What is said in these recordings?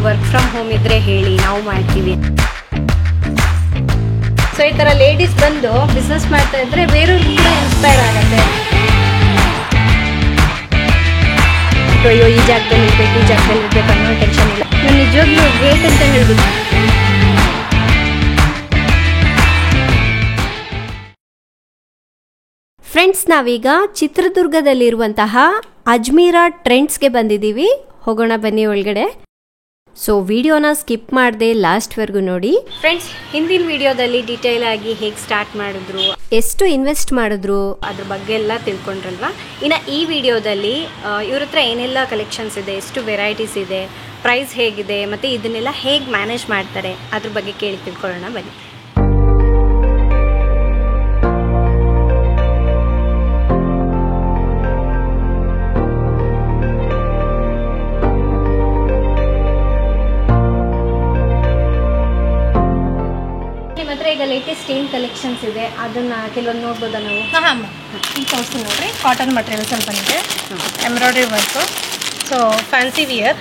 Work from home ಇದ್ರೆ ಹೇಳಿ, ನಾವು ಮಾಡ್ತೀವಿ. ಸೊ ಈ ತರ ಲೇಡೀಸ್ ಬಂದು ಬಿಸ್ನೆಸ್ ಮಾಡ್ತಾ ಇದ್ರೆ ಬೇರೆಯವ್ರಿಗೂ ಕೂಡ ಇನ್ಸ್ಪೈರ್ ಆಗುತ್ತೆ. ಅಯ್ಯೋ ಈ ಜಾಗದಲ್ಲಿ ಇರ್ಬೇಕು, ಈ ಜಾಗದಲ್ಲಿ ಇರ್ಬೇಕು ಅನ್ನೋ ಟೆನ್ಷನ್ ಇಲ್ಲ. ನಾನು ನಿಜವಾಗ್ಲೂ ಗ್ರೇಟ್ ಅಂತ ಹೇಳ್ಬೋದು. ಫ್ರೆಂಡ್ಸ್, ನಾವೀಗ ಚಿತ್ರದುರ್ಗದಲ್ಲಿರುವಂತಹ ಅಜ್ಮೀರಾ ಟ್ರೆಂಡ್ಸ್ಗೆ ಬಂದಿದ್ದೀವಿ. ಹೋಗೋಣ ಬನ್ನಿ ಒಳಗಡೆ. ಸೊ ವಿಡಿಯೋನ ಸ್ಕಿಪ್ ಮಾಡದೆ ಲಾಸ್ಟ್ವರೆಗೂ ನೋಡಿ. ಫ್ರೆಂಡ್ಸ್, ಹಿಂದಿನ ವಿಡಿಯೋದಲ್ಲಿ ಡೀಟೇಲ್ ಆಗಿ ಹೇಗೆ ಸ್ಟಾರ್ಟ್ ಮಾಡಿದ್ರು, ಎಷ್ಟು ಇನ್ವೆಸ್ಟ್ ಮಾಡಿದ್ರು, ಅದ್ರ ಬಗ್ಗೆ ಎಲ್ಲ ತಿಳ್ಕೊಂಡ್ರಲ್ವಾ. ಇನ್ನು ಈ ವಿಡಿಯೋದಲ್ಲಿ ಇವ್ರ ಹತ್ರ ಏನೆಲ್ಲ ಕಲೆಕ್ಷನ್ಸ್ ಇದೆ, ಎಷ್ಟು ವೆರೈಟೀಸ್ ಇದೆ, ಪ್ರೈಸ್ ಹೇಗಿದೆ, ಮತ್ತು ಇದನ್ನೆಲ್ಲ ಹೇಗೆ ಮ್ಯಾನೇಜ್ ಮಾಡ್ತಾರೆ ಅದ್ರ ಬಗ್ಗೆ ಕೇಳಿ ತಿಳ್ಕೊಳ್ಳೋಣ ಬನ್ನಿ. ಈಗ ಲೇಟೆಸ್ಟ್ ಏನ್ ಕಲೆಕ್ಷನ್ಸ್ ಇದೆ ಅದನ್ನ ಕೆಲವೊಂದು ನೋಡ್ಬೋದಾ ನಾವು? ಈಗ ತೋರಿಸ್ತೀನಿ ನೋಡ್ರಿ. ಕಾಟನ್ ಮಟೀರಿಯಲ್ಸ್ ಅಂತ ಬಂದಿದೆ, embroidery work, so fancy wear,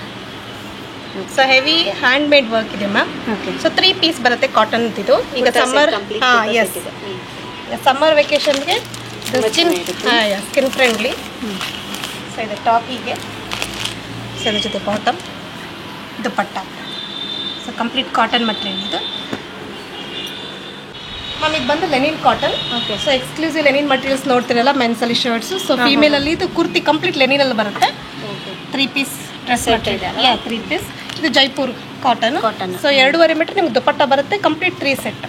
so heavy hand made work ಇದೆ ಮ್ಯಾಮ್. ಸೊ 3 ಪೀಸ್ ಬರುತ್ತೆ ಕಾಟನ್ ಇದು. ಈಗ ಸಮ್ಮರ್, ಎಸ್, ಸಮ್ಮರ್ ವೆಕೇಶನ್ಗೆ ಸ್ಕಿನ್ ಫ್ರೆಂಡ್ಲಿ. ಸೊ ಇದು ಟಾಪಿಗೆ, ಸೊ ಇದ್ರ ಜೊತೆ bottom, dupatta. So complete cotton material ಇದು ಮ್ಯಾಮ್. ಇದು ಬಂದು linen cotton. Okay. So exclusive linen materials ನೋಡ್ತಿರಲ್ಲ, ಮೆನ್ಸಲ್ಲಿ ಶರ್ಟ್ಸು. ಸೊ ಫೀಮೇಲಲ್ಲಿ ಇದು ಕುರ್ತಿ ಕಂಪ್ಲೀಟ್ ಲೆನಿನಲ್ಲಿ ಬರುತ್ತೆ. 3 ಪೀಸ್ ಡ್ರೆಸ್ ಇದೆ. 3 ಪೀಸ್. ಇದು ಜೈಪುರ್ ಕಾಟನ್. ಸೊ 2.5 ಮೀಟರ್ ನಿಮ್ಗೆ ದುಪಟ್ಟ ಬರುತ್ತೆ. Complete 3 set.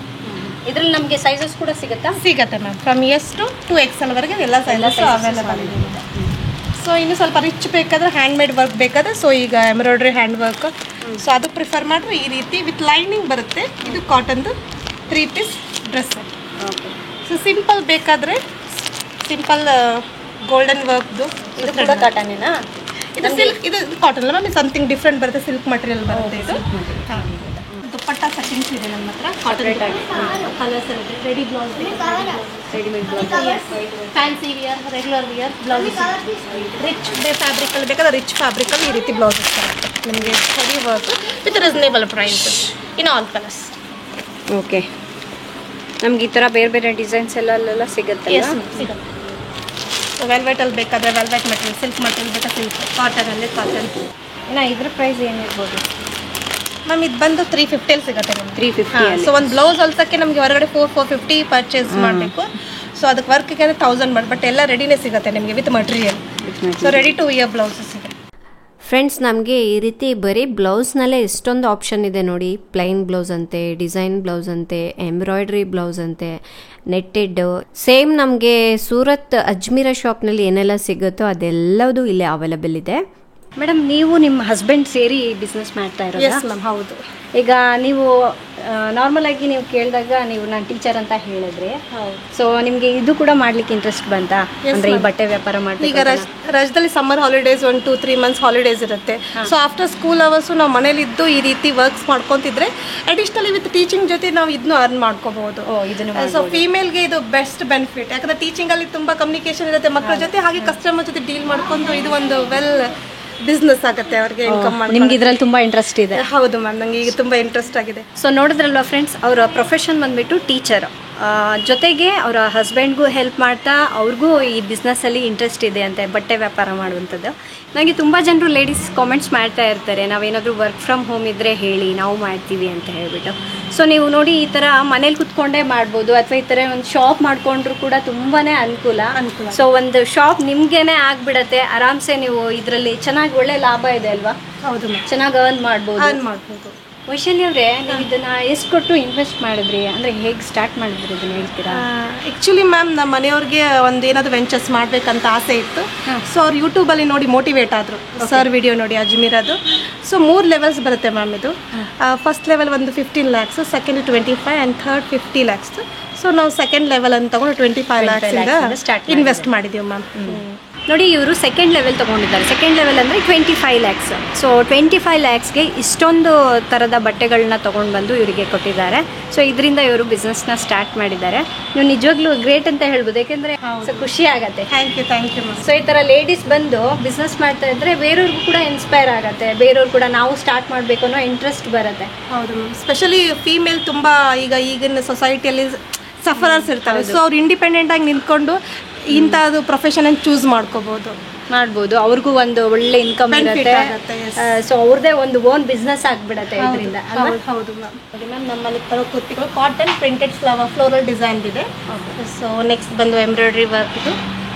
ಇದರಲ್ಲಿ ನಮಗೆ ಸೈಜಸ್ ಕೂಡ ಸಿಗುತ್ತೆ ma'am. From S to 2XL ವರೆಗೆ ಎಲ್ಲ ಸೈಜಸ್ ಅವೈಲೇಬಲ್ ಇದೆ. ಸೊ ಇನ್ನು ಸ್ವಲ್ಪ ರಿಚ್ ಬೇಕಾದ್ರೆ, ಹ್ಯಾಂಡ್ ಮೇಡ್ ವರ್ಕ್ ಬೇಕಾದ್ರೆ, ಸೊ ಈಗ ಎಂಬ್ರಾಯ್ಡ್ರಿ ಹ್ಯಾಂಡ್ ವರ್ಕ್, ಸೊ ಅದು ಪ್ರಿಫರ್ ಮಾಡಿದ್ರೆ ಈ ರೀತಿ ವಿತ್ ಲೈನಿಂಗ್ ಬರುತ್ತೆ. ಇದು ಕಾಟನ್ದು 3 ಪೀಸ್ ಡ್ರೆಸ್. ಸೊ ಸಿಂಪಲ್ ಬೇಕಾದರೆ ಸಿಂಪಲ್ ಗೋಲ್ಡನ್ ವರ್ಕ್ದು. ಇದು ಕೂಡ ಕಾಟನೇನಾ? ಇದು ಸಿಲ್ಕ್, ಇದು ಕಾಟನ್ ಅಲ್ಲ ಮ್ಯಾಮ್, ಸಮಥಿಂಗ್ ಡಿಫ್ರೆಂಟ್ ಬರುತ್ತೆ. ಸಿಲ್ಕ್ ಮಟೀರಿಯಲ್ ಬರುತ್ತೆ ಇದು. ದುಪ್ಪಟ್ಟ ಸೆಟ್ಟಿಂಗ್ಸ್ ಇದೆ ನಮ್ಮ ಹತ್ರ. ಕಾಟನ್ ಕಲರ್ಸ್ ಇರುತ್ತೆ. Ready blouse, readymade blouse, fancy wear, regular wear blouse. Rich ಫ್ಯಾಬ್ರಿಕಲ್ಲಿ ಬೇಕಾದ್ರೆ ರಿಚ್ ಫ್ಯಾಬ್ರಿಕಲ್ಲಿ ಈ ರೀತಿ ಬ್ಲೌಸಸ್ ಬರುತ್ತೆ ನಿಮಗೆ. Heavy work with reasonable price in all colours. Okay. ನಮ್ಗೆ ಈ ಥರ ಬೇರೆ ಬೇರೆ ಡಿಸೈನ್ಸ್ ಎಲ್ಲ ಸಿಗುತ್ತೆ. ಸಿಗುತ್ತೆ. ವೆಲ್ವೆಟಲ್ಲಿ ಬೇಕಾದರೆ ವೆಲ್ವೆಟ್ ಮಟೀರಿಯಲ್, ಸಿಲ್ಕ್ ಮಟೀರಿಯಲ್ ಬೇಕಾದ್ರೆ ಸಿಲ್ಕ್, ಕಾಟನಲ್ಲಿ ಕಾಟನ್. ಇನ್ನು ಇದ್ರ ಪ್ರೈಸ್ ಏನಿರ್ಬೋದು ಮ್ಯಾಮ್? ಇದು ಬಂದು 350 ಸಿಗುತ್ತೆ ನಮ್ಗೆ. 350. ಸೊ ಒಂದು ಬ್ಲೌಸ್ ಹೊಲ್ಸೋಕ್ಕೆ ನಮಗೆ ಹೊರಗಡೆ 450 ಪರ್ಚೇಸ್ ಮಾಡಬೇಕು. ಸೊ ಅದಕ್ಕೆ ವರ್ಕಿಗೆ 1000 ಮಾಡಿ, ಬಟ್ ಎಲ್ಲ ರೆಡಿನೇ ಸಿಗುತ್ತೆ ನಿಮಗೆ with material. So ready to wear blouses ಇದೆ. ಫ್ರೆಂಡ್ಸ್, ನಮಗೆ ಈ ರೀತಿ ಬರೀ ಬ್ಲೌಸ್ನಲ್ಲೇ ಎಷ್ಟೊಂದು ಆಪ್ಷನ್ ಇದೆ ನೋಡಿ. ಪ್ಲೈನ್ ಬ್ಲೌಸ್ ಅಂತೆ, ಡಿಸೈನ್ ಬ್ಲೌಸ್ ಅಂತೆ, ಎಂಬ್ರಾಯ್ಡ್ರಿ ಬ್ಲೌಸ್ ಅಂತೆ, ನೆಟ್ಟೆಡ್. ಸೇಮ್ ನಮಗೆ ಸೂರತ್ ಅಜ್ಮೀರಾ ಶಾಪ್ನಲ್ಲಿ ಏನೆಲ್ಲ ಸಿಗುತ್ತೋ ಅದೆಲ್ಲದು ಇಲ್ಲೇ ಅವೈಲೇಬಲ್ ಇದೆ. ಮೇಡಮ್, ನೀವು ನಿಮ್ಮ ಹಸ್ಬೆಂಡ್ ಸೇರಿ ಬಿಸ್ನೆಸ್ ಮಾಡ್ತಾ ಇರೋದು? ಎಸ್ ಮ್ಯಾಮ್, ಹೌದು. ಈಗ ನೀವು ನಾರ್ಮಲ್ ಆಗಿ ನೀವು ಕೇಳಿದಾಗ ನೀವು ನಾನು ಟೀಚರ್ ಅಂತ ಹೇಳಿದ್ರಿ. ಸೊ ನಿಮಗೆ ಇದು ಕೂಡ ಮಾಡ್ಲಿಕ್ಕೆ ಇಂಟ್ರೆಸ್ಟ್ ಬಂತಾ? ಅಂದ್ರೆ ಈ ಬಟ್ಟೆ ವ್ಯಾಪಾರ ಮಾಡಿ. ಈಗ ರಾಜ್ಯದಲ್ಲಿ ಸಮ್ಮರ್ ಹಾಲಿಡೇಸ್ 1-2-3 ಮಂತ್ಸ್ ಹಾಲಿಡೇಸ್ ಇರುತ್ತೆ. ಸೊ ಆಫ್ಟರ್ ಸ್ಕೂಲ್ ಅವರ್ಸು ನಾವು ಮನೇಲಿದ್ದು ಈ ರೀತಿ ವರ್ಕ್ಸ್ ಮಾಡ್ಕೊತಿದ್ರೆ ಅಡಿಷನಲಿ ವಿತ್ ಟೀಚಿಂಗ್ ಜೊತೆ ನಾವು ಇದನ್ನು ಅರ್ನ್ ಮಾಡ್ಕೋಬಹುದು. ಸೊ ಫೀಮೇಲ್ಗೆ ಇದು ಬೆಸ್ಟ್ ಬೆನಿಫಿಟ್. ಯಾಕಂದ್ರೆ ಟೀಚಿಂಗ್ ಅಲ್ಲಿ ತುಂಬಾ ಕಮ್ಯುನಿಕೇಶನ್ ಇರುತ್ತೆ ಮಕ್ಕಳ ಜೊತೆ, ಹಾಗೆ ಕಸ್ಟಮರ್ ಜೊತೆ ಡೀಲ್ ಮಾಡ್ಕೊಂಡು ಇದು ಒಂದು ವೆಲ್ ಬಿಸ್ನೆಸ್ ಆಗುತ್ತೆ ಅವ್ರಿಗೆ, ಇನ್ಕಮ್ ಮಾಡಿ. ನಿಮ್ಗೆ ಇದ್ರಲ್ಲಿ ತುಂಬಾ ಇಂಟ್ರೆಸ್ಟ್ ಇದೆ? ಹೌದು ಮ್ಯಾಮ್, ನಂಗೆ ಈಗ ತುಂಬಾ ಇಂಟ್ರೆಸ್ಟ್ ಆಗಿದೆ. ಸೊ ನೋಡಿದ್ರಲ್ವಾ ಫ್ರೆಂಡ್ಸ್, ಅವರ ಪ್ರೊಫೆಷನ್ ಬಂದ್ಬಿಟ್ಟು ಟೀಚರ್, ಜೊತೆಗೆ ಅವರ ಹಸ್ಬೆಂಡ್ಗೂ ಹೆಲ್ಪ್ ಮಾಡ್ತಾ ಅವ್ರಿಗೂ ಈ ಬಿಸ್ನೆಸ್ಸಲ್ಲಿ ಇಂಟ್ರೆಸ್ಟ್ ಇದೆ ಅಂತೆ, ಬಟ್ಟೆ ವ್ಯಾಪಾರ ಮಾಡುವಂಥದ್ದು. ನನಗೆ ತುಂಬ ಜನರು ಲೇಡೀಸ್ ಕಾಮೆಂಟ್ಸ್ ಮಾಡ್ತಾ ಇರ್ತಾರೆ, ನಾವೇನಾದರೂ ವರ್ಕ್ ಫ್ರಮ್ ಹೋಮ್ ಇದ್ದರೆ ಹೇಳಿ, ನಾವು ಮಾಡ್ತೀವಿ ಅಂತ ಹೇಳ್ಬಿಟ್ಟು. ಸೊ ನೀವು ನೋಡಿ, ಈ ಥರ ಮನೇಲಿ ಕುತ್ಕೊಂಡೇ ಮಾಡ್ಬೋದು, ಅಥವಾ ಈ ಥರ ಒಂದು ಶಾಪ್ ಮಾಡ್ಕೊಂಡ್ರು ಕೂಡ ತುಂಬಾ ಅನುಕೂಲ. ಸೊ ಒಂದು ಶಾಪ್ ನಿಮ್ಗೇನೆ ಆಗಿಬಿಡತ್ತೆ, ಆರಾಮ್ಸೆ ನೀವು ಇದರಲ್ಲಿ ಚೆನ್ನಾಗಿ ಒಳ್ಳೆ ಲಾಭ ಇದೆ ಅಲ್ವಾ? ಹೌದು ಮ್ಯಾಮ್, ಚೆನ್ನಾಗಿ ಅರ್ನ್ ಮಾಡ್ಬೋದು. ವೈಶಾಲಿ ಅವರೇ, ನೀವು ಇದನ್ನ ಎಷ್ಟು ಕೊಟ್ಟು ಇನ್ವೆಸ್ಟ್ ಮಾಡಿದ್ರಿ, ಅಂದ್ರೆ ಹೇಗೆ ಸ್ಟಾರ್ಟ್ ಮಾಡಿದ್ರಿ ಇದನ್ನ ಹೇಳ್ತೀರಾ? ಆ್ಯಕ್ಚುಲಿ ಮ್ಯಾಮ್, ನಮ್ಮ ಮನೆಯವ್ರಿಗೆ ಒಂದು ಏನಾದರೂ ವೆಂಚರ್ಸ್ ಮಾಡಬೇಕಂತ ಆಸೆ ಇತ್ತು. ಸೊ ಅವ್ರು ಯೂಟ್ಯೂಬಲ್ಲಿ ನೋಡಿ ಮೋಟಿವೇಟ್ ಆದರು, ಸರ್ ವಿಡಿಯೋ ನೋಡಿ ಅಜ್ಮೀರದು. ಸೊ 3 ಲೆವೆಲ್ಸ್ ಬರುತ್ತೆ ಮ್ಯಾಮ್ ಇದು. ಫಸ್ಟ್ ಲೆವೆಲ್ ಒಂದು 15 lakhs, second 25 and third 50 lakhs. So ನಾವು ಸೆಕೆಂಡ್ ಲೆವೆಲ್ ಅಂತ ತಗೊಂಡು 25 lakhs ಇಂದ ಇನ್ವೆಸ್ಟ್ ಮಾಡಿದ್ದೀವಿ ಮ್ಯಾಮ್. ನೋಡಿ ಇವರು ಸೆಕೆಂಡ್ ಲೆವೆಲ್ ತೊಗೊಂಡಿದ್ದಾರೆ. ಸೆಕೆಂಡ್ ಲೆವೆಲ್ ಅಂದರೆ 25 lakhs. ಸೊ 25 lakhsಗೆ ಇಷ್ಟೊಂದು ಥರದ ಬಟ್ಟೆಗಳನ್ನ ತೊಗೊಂಡು ಬಂದು ಇವರಿಗೆ ಕೊಟ್ಟಿದ್ದಾರೆ. ಸೊ ಇದರಿಂದ ಇವರು ಬಿಸ್ನೆಸ್ನ ಸ್ಟಾರ್ಟ್ ಮಾಡಿದ್ದಾರೆ. ನೀವು ನಿಜವಾಗ್ಲೂ ಗ್ರೇಟ್ ಅಂತ ಹೇಳ್ಬೋದು, ಯಾಕೆಂದರೆ ಸೊ ಖುಷಿ ಆಗುತ್ತೆ. Thank you ma'am. ಸೊ ಈ ಥರ ಲೇಡೀಸ್ ಬಂದು ಬಿಸ್ನೆಸ್ ಮಾಡ್ತಾ ಇದ್ದರೆ ಬೇರೆಯವ್ರಿಗೂ ಕೂಡ ಇನ್ಸ್ಪೈರ್ ಆಗುತ್ತೆ, ಬೇರೆಯವ್ರು ಕೂಡ ನಾವು ಸ್ಟಾರ್ಟ್ ಮಾಡಬೇಕು ಅನ್ನೋ ಇಂಟ್ರೆಸ್ಟ್ ಬರುತ್ತೆ. ಹೌದು ಮ್ಯಾಮ್. ಸ್ಪೆಷಲಿ ಫೀಮೇಲ್ ತುಂಬ ಈಗಿನ ಸೊಸೈಟಿಯಲ್ಲಿ ಸಫರರ್ಸ್ ಇರ್ತಾರೆ. ಸೊ ಅವ್ರು ಇಂಡಿಪೆಂಡೆಂಟಾಗಿ ನಿಂತ್ಕೊಂಡು ಇಂಥದ್ದು ಪ್ರೊಫೆಷನ್ ಚೂಸ್ ಮಾಡ್ಬೋದು. ಅವ್ರಿಗೂ ಒಂದು ಒಳ್ಳೆ ಇನ್ಕಮ್ ಇರುತ್ತೆ. ಸೊ ಅವ್ರದ್ದೇ ಒಂದು ಓನ್ ಬಿಸ್ನೆಸ್ ಆಗಿಬಿಡುತ್ತೆ ಇದರಿಂದ. ಹೌದು ಮ್ಯಾಮ್. ನಮ್ಮಲ್ಲಿ ಬರೋ ಕುರ್ತಿಗಳು ಕಾಟನ್ ಪ್ರಿಂಟೆಡ್ ಫ್ಲೋರಲ್ ಡಿಸೈನ್ ಇದೆ. ಸೊ ನೆಕ್ಸ್ಟ್ ಬಂದು ಎಂಬ್ರಾಯ್ಡ್ರಿ ವರ್ಕ್ ಇದು.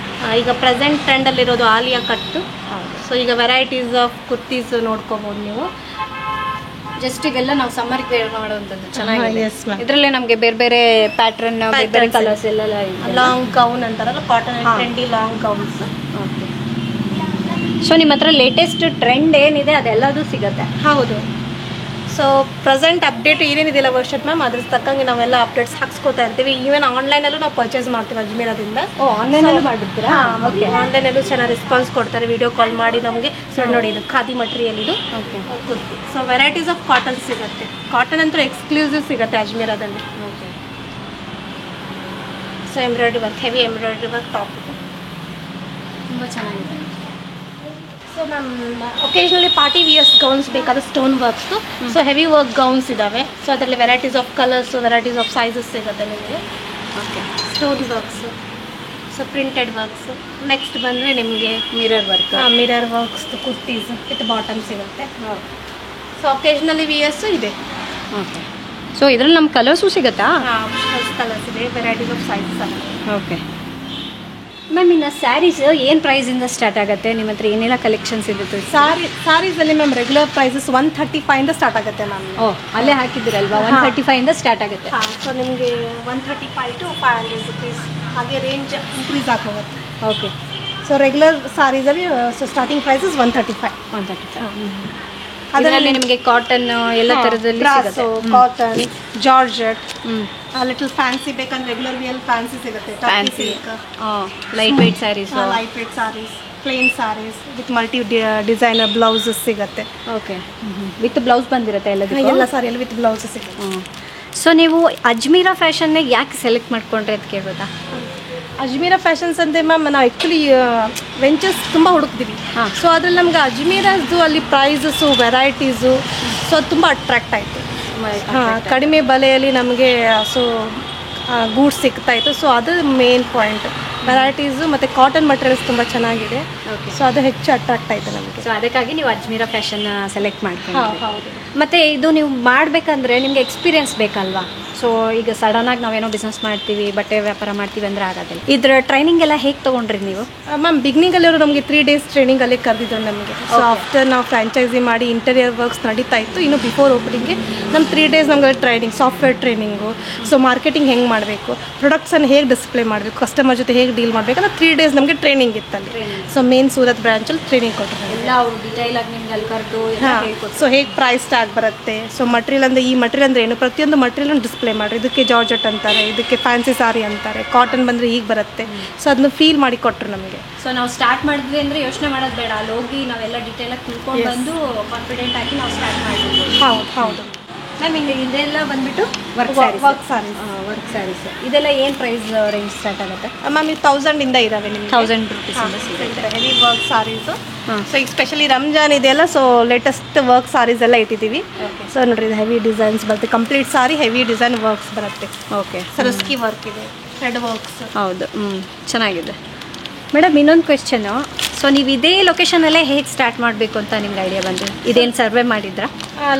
ಈಗ ಪ್ರೆಸೆಂಟ್ ಟ್ರೆಂಡಲ್ಲಿರೋದು ಆಲಿಯಾ ಕಟ್ಟು. ಸೊ ಈಗ ವೆರೈಟೀಸ್ ಆಫ್ ಕುರ್ತೀಸ್ ನೋಡ್ಕೋಬೋದು ನೀವು. ಜಸ್ಟ್ ಇವೆಲ್ಲ ನಾವು ಸಮ್ಮರ್ಗೆ ವೇರ್ ಮಾಡುವಂಥದ್ದು ಚೆನ್ನಾಗಿದೆ. Yes, ma'am. ಇದರಲ್ಲೇ ನಮಗೆ ಬೇರೆ ಬೇರೆ ಪ್ಯಾಟ್ರನ್, ಬೇರೆ ಬೇರೆ ಕಲರ್ಸ್ ಎಲ್ಲ ಲಾಂಗ್ ಗೌನ್ ಅಂತಾರಲ್ಲ, cotton trendy long gowns. Okay. So ನಿಮ್ಮ ಹತ್ರ ಲೇಟೆಸ್ಟ್ ಟ್ರೆಂಡ್ ಏನಿದೆ ಅದೆಲ್ಲದೂ ಸಿಗುತ್ತೆ. ಹೌದು. ಸೊ ಪ್ರೆಸೆಂಟ್ ಅಪ್ಡೇಟ್ ಏನೇನಿದೆಯಲ್ಲ ವರ್ಷಟ್ ಮ್ಯಾಮ್, ಅದ್ರ ತಕ್ಕಂಗೆ ನಾವೆಲ್ಲ ಅಪ್ಡೇಟ್ಸ್ ಹಾಕ್ಸ್ಕೊತಾ ಇರ್ತೀವಿ. ಈವನ್ ಆನ್ಲೈನಲ್ಲೂ ನಾವು ಪರ್ಚೇಸ್ ಮಾಡ್ತೀವಿ ಅಜ್ಮೀರದಿಂದ. ಆನ್ಲೈನಲ್ಲೂ ಮಾಡಿರ್ತೀರಾ? ಓಕೆ. ಆನ್ಲೈನಲ್ಲೂ ಚೆನ್ನಾಗಿ ರೆಸ್ಪಾನ್ಸ್ ಕೊಡ್ತಾರೆ, ವಿಡಿಯೋ ಕಾಲ್ ಮಾಡಿ ನಮಗೆ. ಸೊ ನೋಡಿ ಇದು ಖಾದಿ ಮಟೀರಿಯಲ್ ಇದು. Okay. So varieties of cotton ಸಿಗುತ್ತೆ. ಕಾಟನ್ ಅಂತೂ ಎಕ್ಸ್ಕ್ಲೂಸಿವ್ ಸಿಗುತ್ತೆ ಅಜ್ಮೀರದಲ್ಲಿ. Okay. So embroidery work, heavy embroidery work top ಇದು. ತುಂಬ ಚೆನ್ನಾಗಿದೆ. ಸೊ ನಮ್ಮ ಒಕೇಶನಲಿ ಪಾರ್ಟಿ ವಿಯರ್ಸ್ ಗೌನ್ಸ್ ಬೇಕಾದ stone works. So heavy work gowns ಇದ್ದಾವೆ. ಸೊ ಅದರಲ್ಲಿ varieties of colours, varieties of sizes ಸಿಗುತ್ತೆ ನಿಮಗೆ. Okay. Stone works, so printed works. Next ಬಂದರೆ ನಿಮಗೆ mirror work, mirror works kurtis with bottom ಸಿಗುತ್ತೆ. So ಒಕೇಶನಲಿ ವಿಯರ್ಸು ಇದೆ. Okay. So ಇದರಲ್ಲಿ ನಮ್ಮ ಕಲರ್ಸು ಸಿಗುತ್ತಾ? ಕಲರ್ಸ್ ಇದೆ, ವೆರೈಟೀಸ್ ಆಫ್ ಸೈಜಸ್ ಆಗುತ್ತೆ. Okay ma'am. ಇನ್ನು ಸ್ಯಾರೀಸ್ ಏನು ಪ್ರೈಸಿಂದ ಸ್ಟಾರ್ಟ್ ಆಗುತ್ತೆ? ನಿಮ್ಮ ಹತ್ರ ಏನೆಲ್ಲ ಕಲೆಕ್ಷನ್ಸ್ ಇರುತ್ತೆ? ಸಾರೀಸಲ್ಲಿ ಮ್ಯಾಮ್ ರೆಗ್ಯುಲರ್ ಪ್ರೈಸಸ್ 135 ಸ್ಟಾರ್ಟ್ ಆಗುತ್ತೆ ಮ್ಯಾಮ್. ಅಲ್ಲೇ ಹಾಕಿದ್ದೀರಲ್ವಾ? 135 ಸ್ಟಾರ್ಟ್ ಆಗುತ್ತೆ. ಸೊ ನಿಮಗೆ 135 to 500 rupees ಹಾಗೆ ರೇಂಜ್ ಇನ್ಕ್ರೀಸ್ ಆಗೋಗುತ್ತೆ. ಓಕೆ. ಸೊ ರೆಗ್ಯುಲರ್ ಸಾರೀಸಲ್ಲಿ ಸೊ ಸ್ಟಾರ್ಟಿಂಗ್ ಪ್ರೈಸಸ್ 135. ಅದರಲ್ಲಿ ನಿಮಗೆ ಕಾಟನ್ ಎಲ್ಲ ಥರದಲ್ಲಿ ಸಿಗುತ್ತೆ. ಕಾಟನ್, ಜಾರ್ಜೆಟ್, ಲಿಟಲ್ ಫ್ಯಾನ್ಸಿ ಬೇಕಂದ್ರೆ ರೆಗ್ಯುಲರ್ ವಿಯರ್ ಫ್ಯಾನ್ಸಿ ಸಿಗುತ್ತೆ. Fancy, light weight saris, light weight saris, plain saris with multi designer blouses ಸಿಗುತ್ತೆ. ಓಕೆ. ವಿತ್ ಬ್ಲೌಸ್ ಬಂದಿರುತ್ತೆ ಎಲ್ಲ ಸಾರಿಯಲ್ಲಿ ವಿತ್ ಬ್ಲೌಸಸ್ ಸಿಗುತ್ತೆ. ಸೊ ನೀವು ಅಜ್ಮೀರಾ ಫ್ಯಾಷನ್ನೇ ಯಾಕೆ ಸೆಲೆಕ್ಟ್ ಮಾಡ್ಕೊಂಡ್ರೆ ಅಂತ ಕೇಳ್ಬೋದಾ? ಅಜ್ಮೀರಾ ಫ್ಯಾಷನ್ಸ್ ಅಂದರೆ ಮ್ಯಾಮ್ ನಾವು ಆ್ಯಕ್ಚುಲಿ ವೆಂಚರ್ಸ್ ತುಂಬ ಹುಡುಕ್ತೀವಿ. ಸೊ ಅದ್ರಲ್ಲಿ ನಮ್ಗೆ ಅಜ್ಮೀರದ್ದು ಅಲ್ಲಿ ಪ್ರೈಸಸ್ಸು, ವೆರೈಟೀಸು ಸೊ ಅದು ತುಂಬ ಅಟ್ರಾಕ್ಟ್ ಆಯಿತು. ಕಡಿಮೆ ಬೆಲೆಯಲ್ಲಿ ನಮಗೆ ಸೊ ಗೂಡ್ಸ್ ಸಿಗ್ತಾಯಿತ್ತು. ಸೊ ಅದು ಮೇನ್ ಪಾಯಿಂಟ್. ವೆರೈಟೀಸು ಮತ್ತು ಕಾಟನ್ ಮಟೀರಿಯಲ್ಸ್ ತುಂಬ ಚೆನ್ನಾಗಿದೆ. ಸೊ ಅದು ಹೆಚ್ಚು ಅಟ್ರಾಕ್ಟ್ ಆಯಿತು ನಮಗೆ. ಸೊ ಅದಕ್ಕಾಗಿ ನೀವು ಅಜ್ಮೀರಾ ಫ್ಯಾಷನ್ ಸೆಲೆಕ್ಟ್ ಮಾಡ್ಕೊಂಡು. ಹೌದು. ಮತ್ತು ಇದು ನೀವು ಮಾಡಬೇಕಂದ್ರೆ ನಿಮಗೆ ಎಕ್ಸ್ಪೀರಿಯನ್ಸ್ ಬೇಕಲ್ವಾ? ಸೊ ಈಗ ಸಡನ್ನಾಗಿ ನಾವೇನೋ ಬಿಸ್ನೆಸ್ ಮಾಡ್ತೀವಿ, ಬಟ್ಟೆ ವ್ಯಾಪಾರ ಮಾಡ್ತೀವಿ ಅಂದರೆ ಆಗೋದಿಲ್ಲ. ಇದರ ಟ್ರೈನಿಂಗ್ ಎಲ್ಲ ಹೇಗೆ ತೊಗೊಂಡ್ರಿ ನೀವು? ಮ್ಯಾಮ್ ಬಿಗ್ನಿಂಗಲ್ಲಿ ಅವರು ನಮಗೆ 3 days ಟ್ರೈನಿಂಗಲ್ಲಿ ಕರೆದಿದ್ರು ನಮಗೆ. ಸೊ ಆಫ್ಟರ್ ನಾವು ಫ್ರಾಂಚೈಸಿ ಮಾಡಿ ಇಂಟೀರಿಯರ್ ವರ್ಕ್ಸ್ ನಡೀತಾ ಇತ್ತು. ಇನ್ನು ಬಿಫೋರ್ ಓಪನಿಂಗ್ಗೆ ನಮ್ಮ 3 days ನಮಗೆ training, software training, so marketing ಹೆಂಗೆ ಮಾಡಬೇಕು, ಪ್ರೊಡಕ್ಟ್ಸನ್ನು ಹೇಗೆ ಡಿಸ್ಪ್ಲೇ ಮಾಡಬೇಕು, ಕಸ್ಟಮರ್ ಜೊತೆ ಹೇಗೆ ಡೀಲ್ ಮಾಡಬೇಕು ಅನ್ನೋ 3 days ನಮಗೆ ಟ್ರೈನಿಂಗ್ ಇತ್ತಲ್ಲಿ. ಸೊ ಮೇನ್ ಸೂರತ್ ಬ್ರಾಂಚಲ್ಲಿ ಟ್ರೈನಿಂಗ್ ಕೊಟ್ಟಿದ್ದಾರೆ. ಎಲ್ಲ ಅವರು ಡಿಟೈಲ್ ಆಗಿ ನಿಮ್ಗೆ ಅಲ್ಲಿ ಕರೆದು ಸೊ ಹೇಗೆ ಪ್ರೈಸ್ ಟ್ಯಾಗ್ ಬರುತ್ತೆ, ಸೊ ಮಟೀರಿಯಲ್ ಅಂದರೆ ಈ ಮಟೀರಿಯಲ್ ಅಂದರೆ ಏನು, ಪ್ರತಿಯೊಂದು ಮಟೀರಿಯಲ್ ಡಿಸ್ಪ್ಲೇ ಮಾಡಿ. ಇದಕ್ಕೆ ಜಾರ್ಜೆಟ್ ಅಂತಾರೆ, ಇದಕ್ಕೆ ಫ್ಯಾನ್ಸಿ ಸಾರಿ ಅಂತಾರೆ, ಕಾಟನ್ ಬಂದರೆ ಹೀಗೆ ಬರುತ್ತೆ. ಸೊ ಅದನ್ನು ಫೀಲ್ ಮಾಡಿ ಕೊಟ್ಟರು ನಮಗೆ. ಸೊ ನಾವು ಸ್ಟಾರ್ಟ್ ಮಾಡಿದ್ವಿ ಅಂದರೆ ಯೋಚನೆ ಮಾಡೋದು ಬೇಡ, ಅಲ್ಲಿ ಹೋಗಿ ನಾವೆಲ್ಲ ಡಿಟೇಲಾಗಿ ತಿಳ್ಕೊಂಡು ಬಂದು ಕಾನ್ಫಿಡೆಂಟ್ ಆಗಿ ನಾವು ಸ್ಟಾರ್ಟ್ ಮಾಡಿದ್ವಿ. ಹೌದು ಮ್ಯಾಮ್. ಇಲ್ಲಿ ಇದೆಲ್ಲ ಬಂದುಬಿಟ್ಟು ವರ್ಕ್ ಸ್ಯಾರೀಸ್ ಇದೆಲ್ಲ ಏನು ಪ್ರೈಸ್ ರೇಂಜ್ ಸ್ಟಾರ್ಟ್ ಆಗುತ್ತೆ ಮ್ಯಾಮ್? ಇದು 1000 ಇದ್ದಾವೆ ನಿಮಗೆ. 1000 rupees ಸಿಗುತ್ತೆ. ಹೆವಿ ವರ್ಕ್ ಸಾರೀಸು. ಸೊ ಈಗ ಸ್ಪೆಷಲಿ ರಂಜಾನ್ ಇದೆಯಲ್ಲ, ಸೊ ಲೇಟೆಸ್ಟ್ ವರ್ಕ್ ಸಾರೀಸ್ ಎಲ್ಲ ಇಟ್ಟಿದ್ದೀವಿ. ಸೊ ನೋಡ್ರಿ ಇದು ಹೆವಿ ಡಿಸೈನ್ಸ್ ಬರುತ್ತೆ. ಕಂಪ್ಲೀಟ್ ಸಾರಿ ಹೆವಿ ಡಿಸೈನ್ ವರ್ಕ್ಸ್ ಬರುತ್ತೆ. ಓಕೆ. ಸರಸ್ಕಿ ವರ್ಕ್ ಇದೆ, ಥ್ರೆಡ್ ವರ್ಕ್ಸ್. ಹೌದು. ಚೆನ್ನಾಗಿದೆ. ಮೇಡಮ್ ಇನ್ನೊಂದು ಕ್ವೆಶ್ಚನು. ಸೊ ನೀವು ಇದೇ ಲೊಕೇಶನಲ್ಲೇ ಹೇಗೆ ಸ್ಟಾರ್ಟ್ ಮಾಡಬೇಕು ಅಂತ ನಿಮ್ಗೆ ಐಡಿಯಾ ಬಂದು ಇದೇನು ಸರ್ವೆ ಮಾಡಿದ್ರಾ?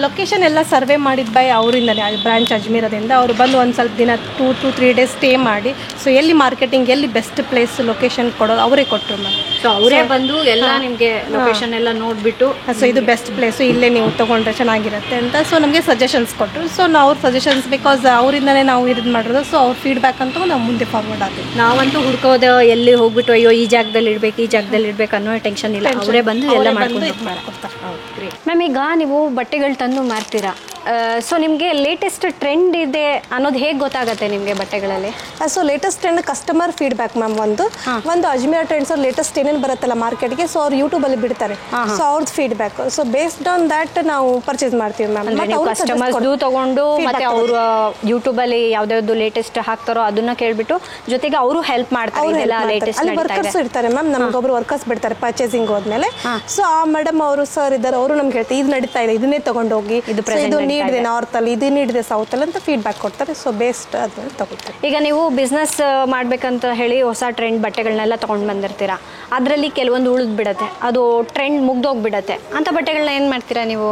ಲೊಕೇಶನ್ ಎಲ್ಲ ಸರ್ವೆ ಮಾಡಿದ ಬೈ ಅವರಿಂದನೇ, ಬ್ರಾಂಚ್ ಅಜ್ಮೀರದಿಂದ. ಅವರು ಬಂದು ಒಂದು ಸ್ವಲ್ಪ ದಿನ 2 to 3 days ಸ್ಟೇ ಮಾಡಿ, ಸೊ ಎಲ್ಲಿ ಮಾರ್ಕೆಟಿಂಗ್, ಎಲ್ಲಿ ಬೆಸ್ಟ್ ಪ್ಲೇಸ್ ಲೊಕೇಶನ್ ಕೊಡೋದು ಅವರೇ ಕೊಟ್ಟರು ಮ್ಯಾಮ್. ಸೊ ಅವರೇ ಬಂದು ಎಲ್ಲ ನಿಮಗೆ ಲೊಕೇಶನ್ ಎಲ್ಲ ನೋಡಿಬಿಟ್ಟು, ಸೊ ಇದು ಬೆಸ್ಟ್ ಪ್ಲೇಸು, ಇಲ್ಲೇ ನೀವು ತೊಗೊಂಡ್ರೆ ಚೆನ್ನಾಗಿರುತ್ತೆ ಅಂತ ಸೊ ನಮಗೆ ಸಜೆಷನ್ಸ್ ಕೊಟ್ಟರು. ಸೊ ನಾವು ಅವ್ರ ಸಜೆಷನ್ಸ್ ಬಿಕಾಸ್ ಅವರಿಂದನೇ ನಾವು ಇದು ಮಾಡಿರೋದು. ಸೊ ಅವ್ರ ಫೀಡ್ಬ್ಯಾಕ್ ಅಂತ ನಾವು ಮುಂದೆ ಫಾರ್ವರ್ಡ್ ಆದ್ವಿ. ನಾವಂತೂ ಹುಡ್ಕೋದು ಎಲ್ಲಿ ಹೋಗ್ಬಿಟ್ಟು ಅಯ್ಯೋ ಈ ಜಾಗದಲ್ಲಿ ಇಡಬೇಕು, ಈ ಜಾಗದಲ್ಲಿ ಇಡಬೇಕು ಅನ್ನೋ ಟೆನ್ಷನ್ ಇಲ್ಲ. ಅವರೇ ಬಂದು ಎಲ್ಲ ಮಾಡ್ಕೊಂಡು ಮಾಡ್ಕೊಡ್ತಾರೆ. ಮ್ಯಾಮ್. ಈಗ ನೀವು ಬಟ್ಟೆಗಳು ತಂದು ಮಾರ್ತೀರಾ, ಸೊ ನಿಮಗೆ ಲೇಟೆಸ್ಟ್ ಟ್ರೆಂಡ್ ಇದೆ ಅನ್ನೋದು ಹೇಗೆ ಗೊತ್ತಾಗುತ್ತೆ ನಿಮಗೆ ಬಟ್ಟೆಗಳಲ್ಲಿ? So latest trend customer feedback ma'am. ಒಂದು ಅಜ್ಮೀರ್ ಟ್ರೆಂಡ್ಸ್ ಅವ್ರು ಲೇಟೆಸ್ಟ್ ಏನೇನು ಬರುತ್ತಲ್ಲ ಮಾರ್ಕೆಟ್ಗೆ, ಸೊ ಅವ್ರು ಯೂಟ್ಯೂಬಲ್ಲಿ ಬಿಡ್ತಾರೆ. ಸೊ ಅವ್ರದ್ದು feedback, so based on that ನಾವು ಪರ್ಚೇಸ್ ಮಾಡ್ತೀವಿ ಮ್ಯಾಮ್. ಕಸ್ಟಮರ್ಸ್ ತಗೊಂಡು ಮತ್ತೆ ಅವರು ಯೂಟ್ಯೂಬಲ್ಲಿ ಯಾವ್ದಾವ್ದು ಲೇಟೆಸ್ಟ್ ಹಾಕ್ತಾರೋ ಅದನ್ನ ಕೇಳ್ಬಿಟ್ಟು ಜೊತೆಗೆ ಅವರು ಹೆಲ್ಪ್ ಮಾಡ್ತಾರೆ. ಅಲ್ಲಿ ವರ್ಕರ್ಸ್ ಇರ್ತಾರೆ ಮ್ಯಾಮ್, ನಮ್ಗೊಬ್ರು ವರ್ಕರ್ಸ್ ಬಿಡ್ತಾರೆ ಪರ್ಚೇಸಿಂಗ್ ಹೋದ್ಮೇಲೆ. ಸೊ ಆ ಮೇಡಮ್ ಅವರು ಸರ್ ಇದ್ದಾರೆ, ಅವರು ನಮ್ಗೆ ಹೇಳ್ತಾರೆ ಇದು ನಡೀತಾ ಇದೆ, ಇದನ್ನೇ ತಗೊಂಡೋಗಿ, ಇದು ನೀಡಿದೆ ನಾರ್ತ್ ಅಲ್ಲಿ, ಇದು ನೀಡಿದೆ ಸೌತ್ ಅಲ್ಲಿ ಅಂತ ಫೀಡ್ಬ್ಯಾಕ್ ಕೊಡ್ತಾರೆ. ಸೊ ಬೇಸ್ಡ್ ಅದನ್ನ ತಗೊಳ್ತಾರೆ. ಈಗ ನೀವು ಬಿಸ್ನೆಸ್ ಮಾಡ್ಬೇಕಂತ ಹೇಳಿ ಹೊಸ ಟ್ರೆಂಡ್ ಬಟ್ಟೆಗಳನ್ನೆಲ್ಲ ತಗೊಂಡು ಬಂದಿರ್ತೀರಾ, ಅದರಲ್ಲಿ ಕೆಲವೊಂದು ಉಳಿದು ಬಿಡುತ್ತೆ, ಅದು ಟ್ರೆಂಡ್ ಮುಗ್ದೋಗ್ಬಿಡತ್ತೆ, ಅಂತ ಬಟ್ಟೆಗಳನ್ನ ಏನು ಮಾಡ್ತೀರಾ ನೀವು?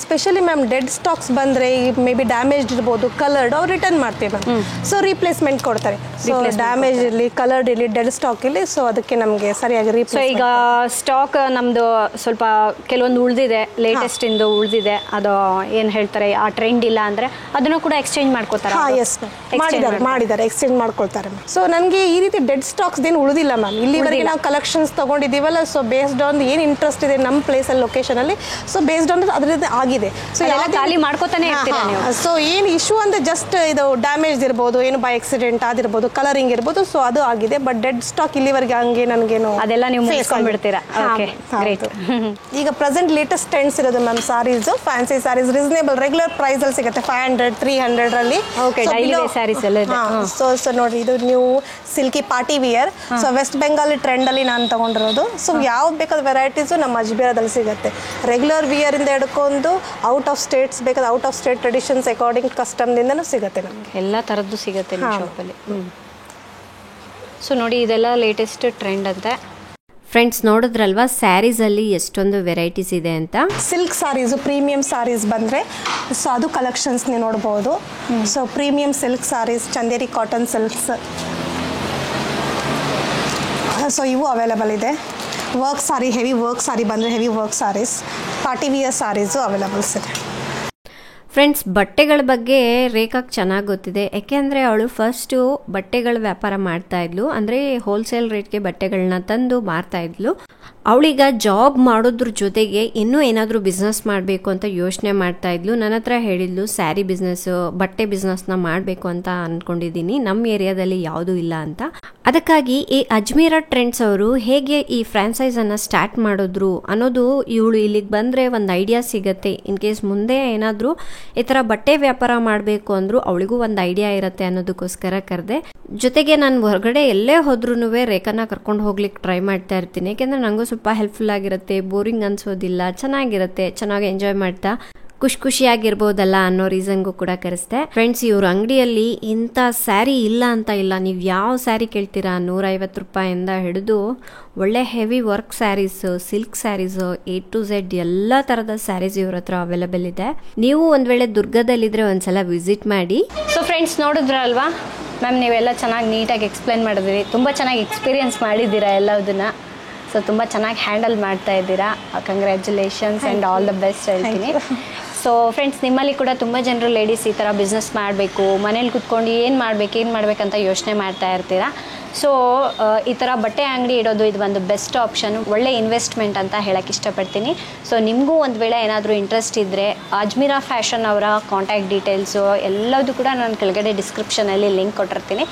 ಸ್ಪೆಷಲಿ ಮ್ಯಾಮ್ ಡೆಡ್ ಸ್ಟಾಕ್ಸ್ ಬಂದರೆ ಮೇ ಬಿ ಡ್ಯಾಮೇಜ್ಡ್ ಇರ್ಬೋದು, ಕಲರ್ಡ್, ಅವ್ರು ರಿಟರ್ನ್ ಮಾಡ್ತೀವಿ ಮ್ಯಾಮ್. ಸೊ ರೀಪ್ಲೇಸ್ಮೆಂಟ್ ಕೊಡ್ತಾರೆ. ಸೊ ಡ್ಯಾಮೇಜ್ ಇರಲಿ, ಕಲರ್ಡ್ ಇರಲಿ, ಡೆಡ್ ಸ್ಟಾಕ್ ಇರಲಿ, ಸೊ ಅದಕ್ಕೆ ನಮಗೆ ಸರಿಯಾಗಿ ಸೊ ಈಗ ಸ್ಟಾಕ್ ನಮ್ಮದು ಸ್ವಲ್ಪ ಕೆಲವೊಂದು ಉಳಿದಿದೆ, ಲೇಟೆಸ್ಟ್ ಇಂದು ಉಳಿದಿದೆ, ಅದು ಏನು ಹೇಳ್ತಾರೆ ಆ ಟ್ರೆಂಡ್ ಇಲ್ಲ ಅಂದರೆ ಅದನ್ನು ಕೂಡ ಎಕ್ಸ್ಚೇಂಜ್ ಮಾಡ್ಕೋತಾರೆ? ಎಸ್ ಮಾಡಿದ್ದಾರೆ, ಎಕ್ಸ್ಚೇಂಜ್ ಮಾಡ್ಕೊಳ್ತಾರೆ. ಸೊ ನನಗೆ ಈ ರೀತಿ ಡೆಡ್ ಸ್ಟಾಕ್ಸ್ ಏನು ಉಳಿದಿಲ್ಲ ಮ್ಯಾಮ್. ಇಲ್ಲಿವರೆಗೆ ನಾವು ಕಲೆಕ್ಷನ್ಸ್ ತಗೊಂಡಿದ್ದೀವಲ್ಲ, ಸೊ ಬೇಸ್ಡ್ ಆನ್ ಏನು ಇಂಟ್ರೆಸ್ಟ್ ಇದೆ ನಮ್ಮ ಪ್ಲೇಸಲ್ಲಿ, ಲೊಕೇಶನಲ್ಲಿ, ಸೊ ಬೇಸ್ಡ್ ಆನ್ ಅದರದ್ದು ಆಗಿದೆ. ಸೊ ಖಾಲಿ ಮಾಡ್ಕೋತಾನೆ ಇರ್ತೀರಾ ನೀವು? ಸೊ ಏನು ಇಶ್ಯೂ ಅಂದರೆ ಜಸ್ಟ್ ಇದು ಡ್ಯಾಮೇಜ್ ಇರ್ಬೋದು, ಏನು ಬೈ ಆಕ್ಸಿಡೆಂಟ್ ಆಗಿರ್ಬೋದು, ಕಲರಿಂಗ್ ಇರ್ಬೋದು, ಸೊ ಅದು ಆಗಿದೆ. ಬಟ್ ಡೆಡ್ ಸ್ಟಾಕ್ ಇಲ್ಲಿವರೆಗೆ ಹಂಗೆ ನನಗೇನು ಅದೆಲ್ಲ ನೀವು ಮುಗಿಸ್ಕೊಂಡ್ಬಿಡ್ತೀರಾ? ಈಗ ಪ್ರೆಸೆಂಟ್ ಲೇಟೆಸ್ಟ್ ಟ್ರೆಂಡ್ಸ್ ಇರೋದು ma'am sarees, fancy sarees, reasonable regular price ಅಲ್ಲಿ ಸಿಗುತ್ತೆ, 500 300 ಅಲ್ಲಿ. ಸೊ ನೋಡ್ರಿ, ಇದು ನೀವು silky party wear, so West Bengal trend ಅಲ್ಲಿ ನಾನು ತಗೊಂಡಿರೋದು. ಸೊ ಯಾವ್ದು ಬೇಕಾದ ವೆರೈಟೀಸು ನಮ್ಮ ಅಜ್ಮೀರದಲ್ಲಿ ಸಿಗುತ್ತೆ. ರೆಗ್ಯುಲರ್ ವಿಯರ್ ಇಂದ ಹಿಡ್ಕೊಂಡು ಔಟ್ ಆಫ್ ಸ್ಟೇಟ್ಸ್ ಬೇಕಾದ out of state traditions according ಕಸ್ಟಮ್ದಿಂದನೂ ಸಿಗುತ್ತೆ ನಮಗೆ. ಎಲ್ಲ ಥರದ್ದು ಸಿಗುತ್ತೆ ನಿಮ್ಮ ಶಾಪಲ್ಲಿ. ಸೊ ನೋಡಿ, ಇದೆಲ್ಲ ಲೇಟೆಸ್ಟ್ ಟ್ರೆಂಡ್ ಅಂತೆ. ಫ್ರೆಂಡ್ಸ್ ನೋಡಿದ್ರಲ್ವಾ ಸ್ಯಾರೀಸಲ್ಲಿ ಎಷ್ಟೊಂದು ವೆರೈಟೀಸ್ ಇದೆ ಅಂತ. ಸಿಲ್ಕ್ ಸಾರೀಸು, ಪ್ರೀಮಿಯಂ ಸಾರೀಸ್ ಬಂದರೆ ಸೊ ಅದು ಕಲೆಕ್ಷನ್ಸ್ ನೀವು ನೋಡ್ಬೋದು. So premium silk saris, Chanderi cotton silks, so ಇವು ಅವೈಲೇಬಲ್ ಇದೆ. Work sari, heavy work sari ಬಂದರೆ heavy work saris, party wear saris availables ಇದೆ. ಫ್ರೆಂಡ್ಸ್, ಬಟ್ಟೆಗಳ ಬಗ್ಗೆ ರೇಖಾಗೆ ಚೆನ್ನಾಗಿ ಗೊತ್ತಿದೆ. ಯಾಕೆಂದರೆ ಅವಳು ಫಸ್ಟು ಬಟ್ಟೆಗಳ ವ್ಯಾಪಾರ ಮಾಡ್ತಾ ಇದ್ಲು, ಅಂದರೆ ಹೋಲ್ಸೇಲ್ ರೇಟ್ಗೆ ಬಟ್ಟೆಗಳನ್ನ ತಂದು ಮಾರ್ತಾ ಇದ್ಲು. ಅವಳೀಗ ಜಾಬ್ ಮಾಡೋದ್ರ ಜೊತೆಗೆ ಇನ್ನೂ ಏನಾದರೂ ಬಿಸ್ನೆಸ್ ಮಾಡಬೇಕು ಅಂತ ಯೋಚನೆ ಮಾಡ್ತಾ ಇದ್ಲು. ನನ್ನ ಹತ್ರ ಹೇಳಿದ್ಲು ಸ್ಯಾರಿ ಬಿಸ್ನೆಸ್ಸು, ಬಟ್ಟೆ ಬಿಸ್ನೆಸ್ನ ಮಾಡಬೇಕು ಅಂತ ಅಂದ್ಕೊಂಡಿದ್ದೀನಿ, ನಮ್ಮ ಏರಿಯಾದಲ್ಲಿ ಯಾವುದೂ ಇಲ್ಲ ಅಂತ. ಅದಕ್ಕಾಗಿ ಈ ಅಜ್ಮೀರ ಟ್ರೆಂಡ್ಸ್ ಅವರು ಹೇಗೆ ಈ ಫ್ರಾಂಚೈಸನ್ನು ಸ್ಟಾರ್ಟ್ ಮಾಡಿದ್ರು ಅನ್ನೋದು ಇವಳು ಇಲ್ಲಿಗೆ ಬಂದರೆ ಒಂದು ಐಡಿಯಾ ಸಿಗುತ್ತೆ. ಇನ್ ಕೇಸ್ ಮುಂದೆ ಏನಾದರೂ ಈ ಥರ ಬಟ್ಟೆ ವ್ಯಾಪಾರ ಮಾಡಬೇಕು ಅಂದರೂ ಅವಳಿಗೂ ಒಂದು ಐಡಿಯಾ ಇರುತ್ತೆ ಅನ್ನೋದಕ್ಕೋಸ್ಕರ ಕರೆದೆ. ಜೊತೆಗೆ ನಾನು ಹೊರಗಡೆ ಎಲ್ಲೇ ಹೋದ್ರೂ ರೇಖಾನ ಕರ್ಕೊಂಡು ಹೋಗ್ಲಿಕ್ಕೆ ಟ್ರೈ ಮಾಡ್ತಾ ಇರ್ತೀನಿ. ಯಾಕೆಂದರೆ ನನಗೂ ಸ್ವಲ್ಪ ಹೆಲ್ಪ್ಫುಲ್ ಆಗಿರುತ್ತೆ, ಬೋರಿಂಗ್ ಅನ್ಸೋದಿಲ್ಲ, ಚೆನ್ನಾಗಿರುತ್ತೆ, ಚೆನ್ನಾಗಿ ಎಂಜಾಯ್ ಮಾಡ್ತಾ ಖುಷಿಯಾಗಿರ್ಬೋದಲ್ಲ ಅನ್ನೋ ರೀಸನ್ಗೂ ಕೂಡ ಕರೆಸ್ದೆ. ಫ್ರೆಂಡ್ಸ್, ಇವ್ರ ಅಂಗಡಿಯಲ್ಲಿ ಇಂಥ ಸ್ಯಾರಿ ಇಲ್ಲ ಅಂತ ಇಲ್ಲ, ನೀವು ಯಾವ ಸ್ಯಾರಿ ಕೇಳ್ತೀರಾ 150 ರೂಪಾಯಿಂದ ಹಿಡಿದು ಒಳ್ಳೆ heavy work sarees, silk sarees, A to Z ಎಲ್ಲ ಥರದ ಸ್ಯಾರೀಸ್ ಇವ್ರ ಹತ್ರ ಅವೈಲೇಬಲ್ ಇದೆ. ನೀವು ಒಂದು ವೇಳೆ ದುರ್ಗದಲ್ಲಿದ್ದರೆ ಒಂದ್ಸಲ ವಿಸಿಟ್ ಮಾಡಿ. ಸೊ ಫ್ರೆಂಡ್ಸ್, ನೋಡಿದ್ರಲ್ವಾ ಮ್ಯಾಮ್, ನೀವೆಲ್ಲ ಚೆನ್ನಾಗಿ ನೀಟಾಗಿ ಎಕ್ಸ್ಪ್ಲೈನ್ ಮಾಡಿದ್ರಿ, ತುಂಬ ಚೆನ್ನಾಗಿ ಎಕ್ಸ್ಪೀರಿಯನ್ಸ್ ಮಾಡಿದ್ದೀರಾ ಎಲ್ಲದನ್ನ. ಸೊ ತುಂಬ ಚೆನ್ನಾಗಿ ಹ್ಯಾಂಡಲ್ ಮಾಡ್ತಾ ಇದ್ದೀರಾ. Congratulations and all the best ಹೇಳ್ತೀನಿ. ಸೊ ಫ್ರೆಂಡ್ಸ್, ನಿಮ್ಮಲ್ಲಿ ಕೂಡ ತುಂಬ ಜನರು ಲೇಡೀಸ್ ಈ ಥರ ಬಿಸ್ನೆಸ್ ಮಾಡಬೇಕು, ಮನೇಲಿ ಕೂತ್ಕೊಂಡು ಏನು ಮಾಡಬೇಕಂತ ಯೋಚನೆ ಮಾಡ್ತಾ ಇರ್ತೀರಾ. ಸೊ ಈ ಥರ ಬಟ್ಟೆ ಅಂಗಡಿ ಇಡೋದು ಇದು ಒಂದು ಬೆಸ್ಟ್ ಆಪ್ಷನ್, ಒಳ್ಳೆ ಇನ್ವೆಸ್ಟ್ಮೆಂಟ್ ಅಂತ ಹೇಳಕ್ಕೆ ಇಷ್ಟಪಡ್ತೀನಿ. ಸೊ ನಿಮಗೂ ಒಂದು ವೇಳೆ ಏನಾದರೂ ಇಂಟ್ರೆಸ್ಟ್ ಇದ್ದರೆ ಅಜ್ಮೀರಾ ಫ್ಯಾಷನ್ ಅವರ ಕಾಂಟ್ಯಾಕ್ಟ್ ಡೀಟೇಲ್ಸು ಎಲ್ಲದೂ ಕೂಡ ನಾನು ಕೆಳಗಡೆ ಡಿಸ್ಕ್ರಿಪ್ಷನಲ್ಲಿ ಲಿಂಕ್ ಕೊಟ್ಟಿರ್ತೀನಿ.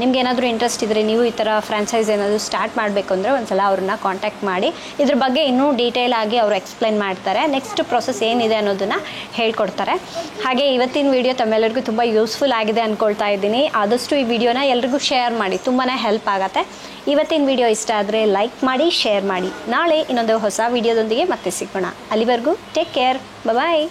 ನಿಮ್ಗೆ ಏನಾದರೂ ಇಂಟ್ರೆಸ್ಟ್ ಇದ್ದರೆ, ನೀವು ಈ ಥರ ಫ್ರಾಂಚೈಸ್ ಏನಾದರೂ ಸ್ಟಾರ್ಟ್ ಮಾಡಬೇಕು ಅಂದರೆ ಒಂದ್ಸಲ ಅವ್ರನ್ನ ಕಾಂಟ್ಯಾಕ್ಟ್ ಮಾಡಿ, ಇದ್ರ ಬಗ್ಗೆ ಇನ್ನೂ ಡೀಟೇಲ್ ಆಗಿ ಅವರು ಎಕ್ಸ್ಪ್ಲೈನ್ ಮಾಡ್ತಾರೆ, ನೆಕ್ಸ್ಟ್ ಪ್ರೊಸೆಸ್ ಏನಿದೆ ಅನ್ನೋದನ್ನು ಹೇಳ್ಕೊಡ್ತಾರೆ. ಹಾಗೆ ಇವತ್ತಿನ ವಿಡಿಯೋ ತಮ್ಮೆಲ್ಲರಿಗೂ ತುಂಬ ಯೂಸ್ಫುಲ್ ಆಗಿದೆ ಅಂದ್ಕೊಳ್ತಾ ಇದ್ದೀನಿ. ಆದಷ್ಟು ಈ ವಿಡಿಯೋನ ಎಲ್ರಿಗೂ ಶೇರ್ ಮಾಡಿ, ತುಂಬಾ ಹೆಲ್ಪ್ ಆಗುತ್ತೆ. ಇವತ್ತಿನ ವಿಡಿಯೋ ಇಷ್ಟ ಆದರೆ ಲೈಕ್ ಮಾಡಿ, ಶೇರ್ ಮಾಡಿ. ನಾಳೆ ಇನ್ನೊಂದು ಹೊಸ ವಿಡಿಯೋದೊಂದಿಗೆ ಮತ್ತೆ ಸಿಗೋಣ. ಅಲ್ಲಿವರೆಗೂ ಟೇಕ್ ಕೇರ್, ಬಾಯ್.